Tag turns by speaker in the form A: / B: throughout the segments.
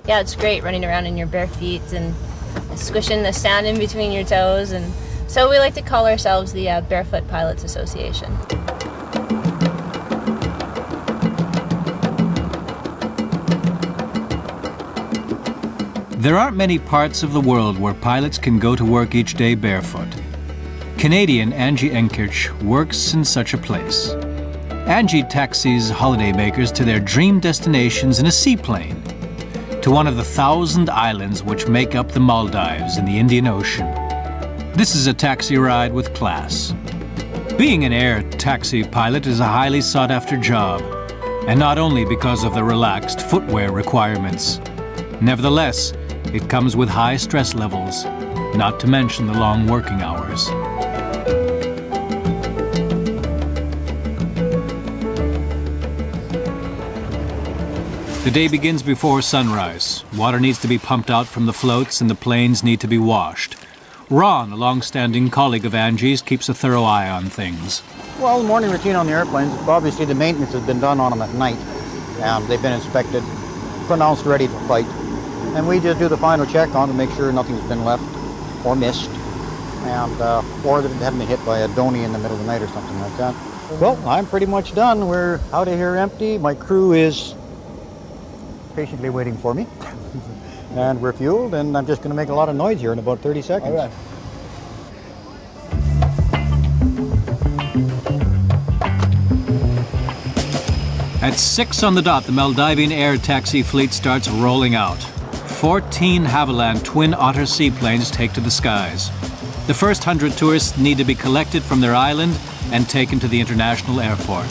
A: Yeah, it's great running around in your bare feet and squishing the sand in between your toes, and so we like to call ourselves the Barefoot Pilots Association.
B: There aren't many parts of the world where pilots can go to work each day barefoot. Canadian Angie Enkirch works in such a place. Angie taxis holidaymakers to their dream destinations in a seaplane, to one of the 1,000 islands which make up the Maldives in the Indian Ocean. This is a taxi ride with class. Being an air taxi pilot is a highly sought-after job, and not only because of the relaxed footwear requirements. Nevertheless, it comes with high stress levels, not to mention the long working hours. The day begins before sunrise. Water needs to be pumped out from the floats and the planes need to be washed. Ron, a long-standing colleague of Angie's, keeps a thorough eye on things.
C: Well, the morning routine on the airplanes, obviously the maintenance has been done on them at night. They've been inspected, pronounced ready for flight. And we just do the final check on to make sure nothing's been left or missed, or that it hadn't been hit by a donny in the middle of the night or something like that. Well, I'm pretty much done. We're out of here empty. My crew is patiently waiting for me. And we're fueled, and I'm just going to make a lot of noise here in about 30 seconds. All right.
B: At 6 on the dot, the Maldivian Air Taxi fleet starts rolling out. 14 Havilland twin Otter seaplanes take to the skies. The first 100 tourists need to be collected from their island and taken to the international airport.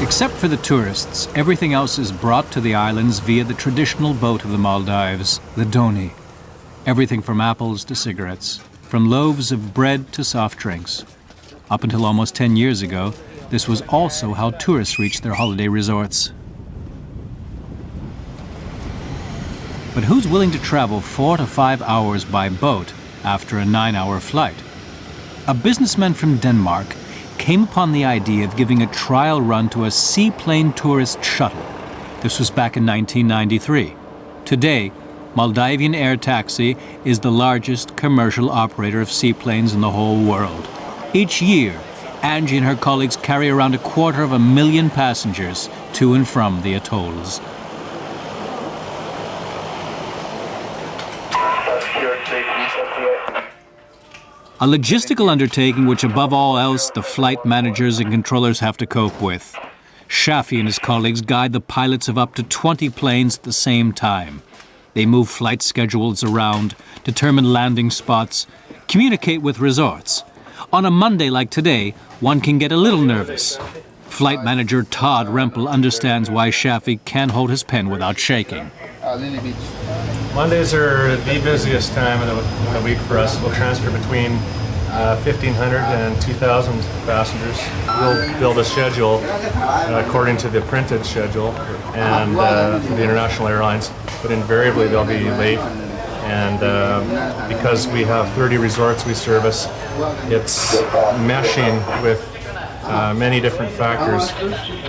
B: Except for the tourists, everything else is brought to the islands via the traditional boat of the Maldives, the dhoni. Everything from apples to cigarettes, from loaves of bread to soft drinks. Up until almost 10 years ago, this was also how tourists reached their holiday resorts. But who's willing to travel 4 to 5 hours by boat after a 9-hour flight? A businessman from Denmark came upon the idea of giving a trial run to a seaplane tourist shuttle. This was back in 1993. Today, Maldivian Air Taxi is the largest commercial operator of seaplanes in the whole world. Each year, Angie and her colleagues carry around 250,000 passengers to and from the atolls. A logistical undertaking which, above all else, the flight managers and controllers have to cope with. Shafi and his colleagues guide the pilots of up to 20 planes at the same time. They move flight schedules around, determine landing spots, communicate with resorts. On a Monday like today, one can get a little nervous. Flight manager Todd Rempel understands why Shafi can't hold his pen without shaking.
D: Mondays are the busiest time of the week for us. We'll transfer between 1,500 and 2,000 passengers. We'll build a schedule according to the printed schedule and for the international airlines, but invariably they'll be late. And because we have 30 resorts we service, it's meshing with many different factors.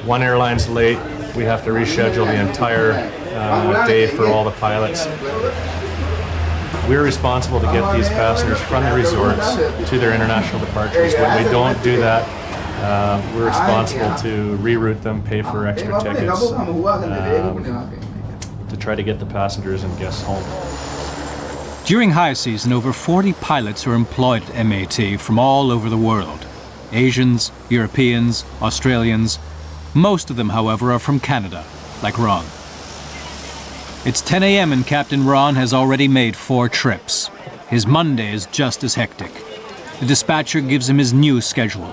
D: One airline's late, we have to reschedule the entire day for all the pilots. We're responsible to get these passengers from the resorts to their international departures. When we don't do that, we're responsible to reroute them, pay for extra tickets, to try to get the passengers and guests home.
B: During high season, over 40 pilots are employed at MAT from all over the world. Asians, Europeans, Australians. Most of them, however, are from Canada, like Ron. It's 10 a.m. and Captain Ron has already made 4 trips. His Monday is just as hectic. The dispatcher gives him his new schedule.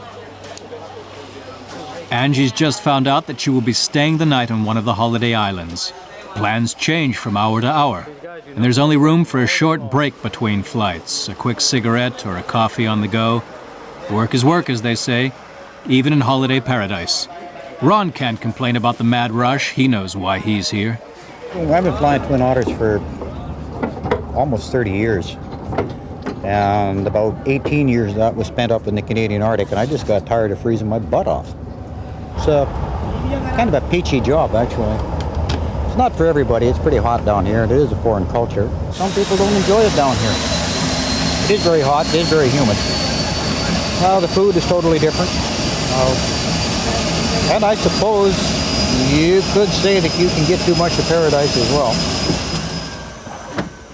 B: Angie's just found out that she will be staying the night on one of the holiday islands. Plans change from hour to hour, and there's only room for a short break between flights, a quick cigarette or a coffee on the go. Work is work, as they say. even in holiday paradise. Ron can't complain about the mad rush. He knows why he's here.
C: I've been flying Twin Otters for almost 30 years. And about 18 years of that was spent up in the Canadian Arctic, and I just got tired of freezing my butt off. It's kind of a peachy job, actually. It's not for everybody. It's pretty hot down here, and it is a foreign culture. Some people don't enjoy it down here. It is very hot. It is very humid. The food is totally different. And I suppose you could say that you can get too much of paradise as well.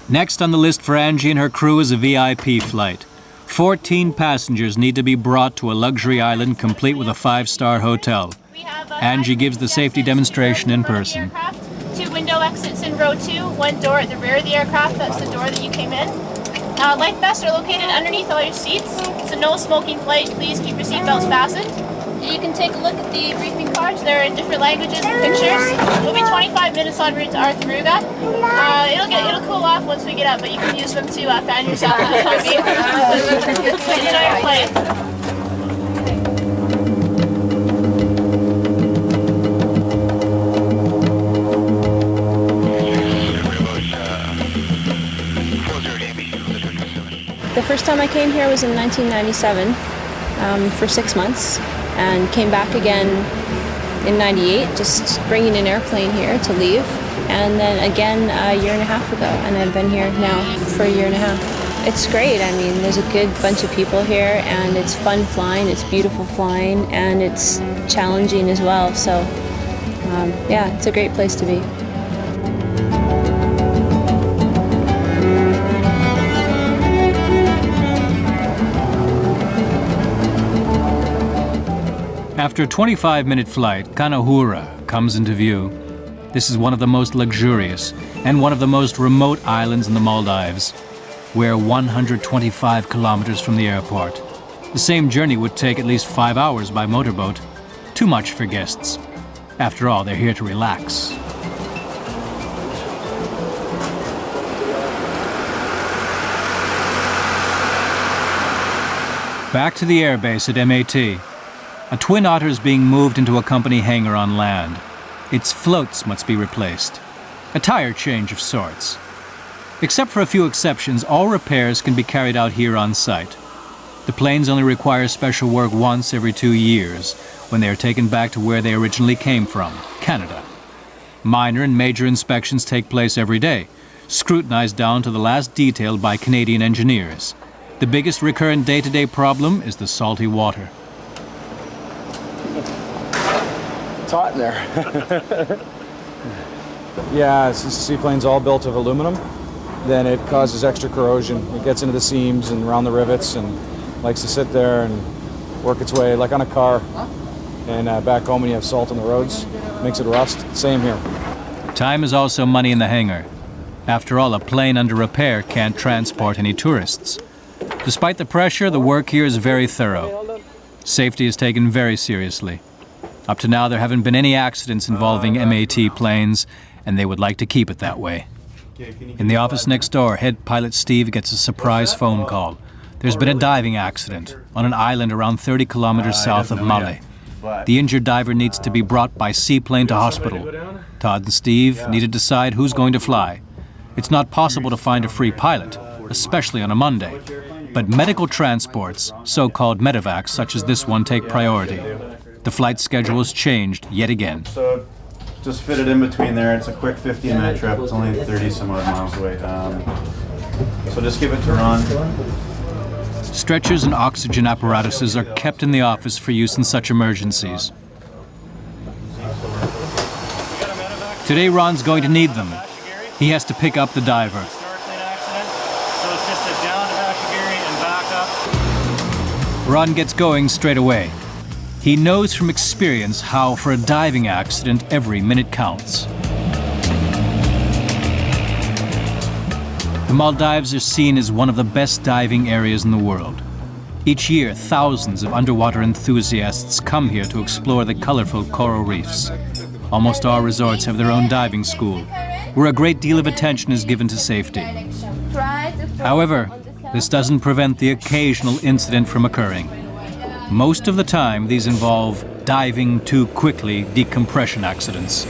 B: Next on the list for Angie and her crew is a VIP flight. 14 passengers need to be brought to a luxury island complete with a 5-star hotel. Angie gives the safety demonstration in person.
A: 2 window exits in row 2, 1 door at the rear of the aircraft. That's the door that you came in. Life vests are located underneath all your seats. It's a no smoking flight. Please keep your seatbelts fastened. You can take a look at the briefing cards. They're in different languages and pictures. We'll be 25 minutes en route to Arthurruga. It'll cool off once we get up, but you can use them to fan yourself for the time being. Enjoy your flight. The first time I came here was in 1997 for 6 months, and came back again in 98, just bringing an airplane here to leave, and then again a year and a half ago, and I've been here now for a year and a half. It's great. I mean, there's a good bunch of people here, and it's fun flying, it's beautiful flying, and it's challenging as well, so yeah, it's a great place to be.
B: After a 25-minute flight, Kanahura comes into view. This is one of the most luxurious and one of the most remote islands in the Maldives. We're 125 kilometers from the airport. The same journey would take at least 5 hours by motorboat. Too much for guests. After all, they're here to relax. Back to the airbase at MAT. A Twin Otter is being moved into a company hangar on land. Its floats must be replaced. A tire change of sorts. Except for a few exceptions, all repairs can be carried out here on site. The planes only require special work once every 2 years, when they are taken back to where they originally came from, Canada. Minor and major inspections take place every day, scrutinized down to the last detail by Canadian engineers. The biggest recurrent day-to-day problem is the salty water.
E: It's hot in there. Yeah, since the seaplane's all built of aluminum, then it causes extra corrosion. It gets into the seams and around the rivets and likes to sit there and work its way like on a car. And back home when you have salt on the roads, it makes it rust. Same here.
B: Time is also money in the hangar. After all, a plane under repair can't transport any tourists. Despite the pressure, the work here is very thorough. Safety is taken very seriously. Up to now, there haven't been any accidents involving MAT planes, and they would like to keep it that way. In the office next door, head pilot Steve gets a surprise phone call. There's been a diving accident on an island around 30 kilometers south of Malé. The injured diver needs to be brought by seaplane to hospital. Todd and Steve need to decide who's going to fly. It's not possible to find a free pilot, especially on a Monday. But medical transports, so-called medevacs such as this one, take priority. The flight schedule is changed yet again.
F: So just fit it in between there. It's a quick 15-minute trip. It's only 30 some odd miles away. So just give it to Ron.
B: Stretchers and oxygen apparatuses are kept in the office for use in such emergencies. Today Ron's going to need them. He has to pick up the diver. Ron gets going straight away. He knows from experience how, for a diving accident, every minute counts. The Maldives are seen as one of the best diving areas in the world. Each year, thousands of underwater enthusiasts come here to explore the colorful coral reefs. Almost all resorts have their own diving school, where a great deal of attention is given to safety. However, this doesn't prevent the occasional incident from occurring. Most of the time, these involve diving too quickly decompression accidents.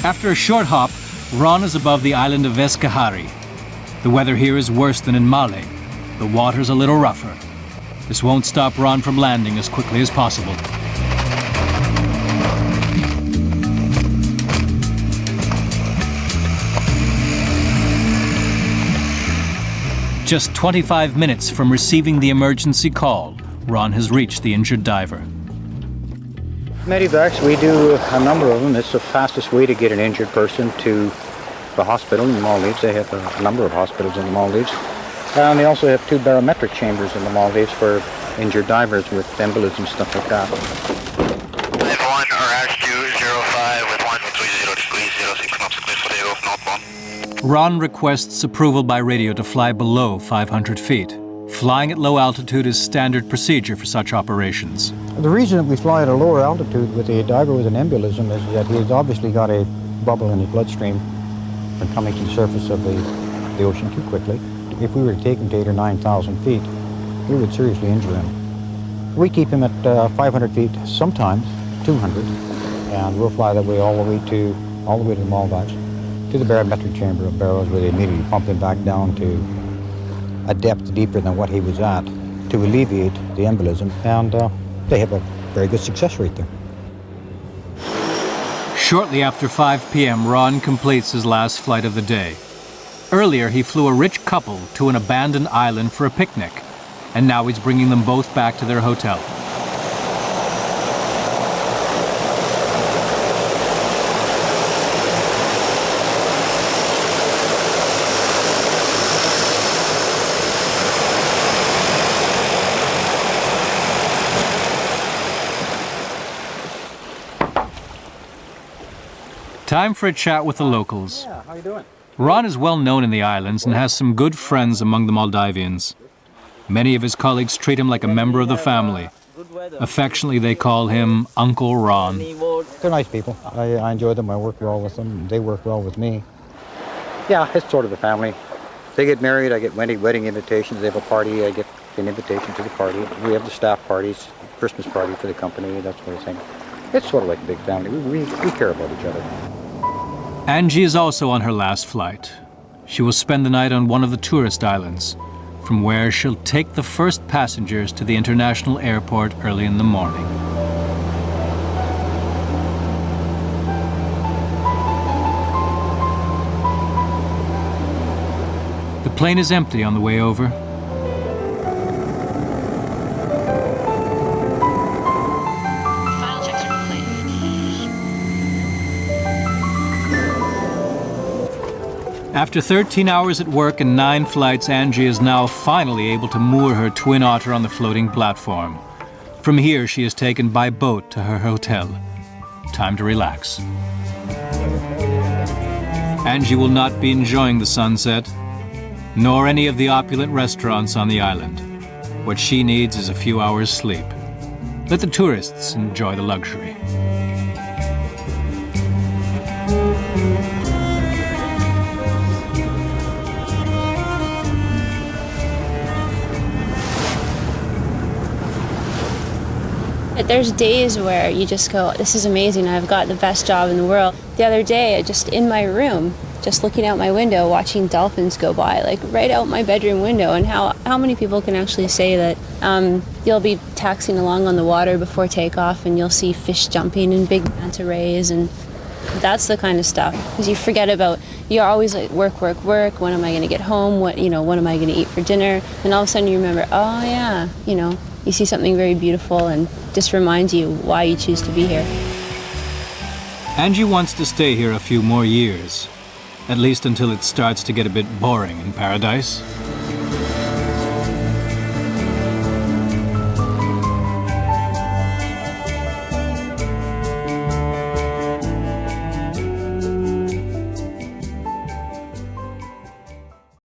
B: After a short hop, Ron is above the island of Eskahari. The weather here is worse than in Male. The water's a little rougher. This won't stop Ron from landing as quickly as possible. Just 25 minutes from receiving the emergency call, Ron has reached the injured diver.
C: Medivacs, we do a number of them. It's the fastest way to get an injured person to the hospital in the Maldives. They have a number of hospitals in the Maldives. And they also have 2 barometric chambers in the Maldives for injured divers with embolism, stuff like that.
G: 51 RH205 with 130 degrees 06 knots, clear for takeoff, northbound.
B: Ron requests approval by radio to fly below 500 feet. Flying at low altitude is standard procedure for such operations.
C: The reason that we fly at a lower altitude with a diver with an embolism is that he's obviously got a bubble in his bloodstream and coming to the surface of the ocean too quickly. If we were to take him to 8,000 or 9,000 feet, we would seriously injure him. We keep him at 500 feet, sometimes 200, and we'll fly that way all the way to the Maldives, to the barometric chamber of barrels, where they immediately pump him back down to a depth deeper than what he was at to alleviate the embolism, and they have a very good success rate there.
B: Shortly after 5 p.m., Ron completes his last flight of the day. Earlier, he flew a rich couple to an abandoned island for a picnic, and now he's bringing them both back to their hotel. Time for a chat with the locals.
C: Yeah, how you doing?
B: Ron is well known in the islands and has some good friends among the Maldivians. Many of his colleagues treat him like a member of the family. Affectionately, they call him Uncle Ron.
C: They're nice people. I enjoy them. I work well with them. They work well with me. Yeah, it's sort of a family. They get married, I get wedding invitations. They have a party, I get an invitation to the party. We have the staff parties, Christmas party for the company, that sort of thing. It's sort of like a big family. We care about each other.
B: Angie is also on her last flight. She will spend the night on one of the tourist islands, from where she'll take the first passengers to the international airport early in the morning. The plane is empty on the way over.
A: Final checks are complete.
B: After 13 hours at work and 9 flights, Angie is now finally able to moor her twin otter on the floating platform. From here, she is taken by boat to her hotel. Time to relax. Angie will not be enjoying the sunset, nor any of the opulent restaurants on the island. What she needs is a few hours' sleep. Let the tourists enjoy the luxury.
A: There's days where you just go, this is amazing, I've got the best job in the world. The other day, just in my room, just looking out my window, watching dolphins go by, like right out my bedroom window. And how many people can actually say that you'll be taxiing along on the water before takeoff and you'll see fish jumping and big manta rays, and that's the kind of stuff. Because you forget about, you're always like work, when am I going to get home, what am I going to eat for dinner? And all of a sudden you remember, oh yeah, you see something very beautiful and just reminds you why you choose to be here.
B: Angie wants to stay here a few more years, at least until it starts to get a bit boring in paradise.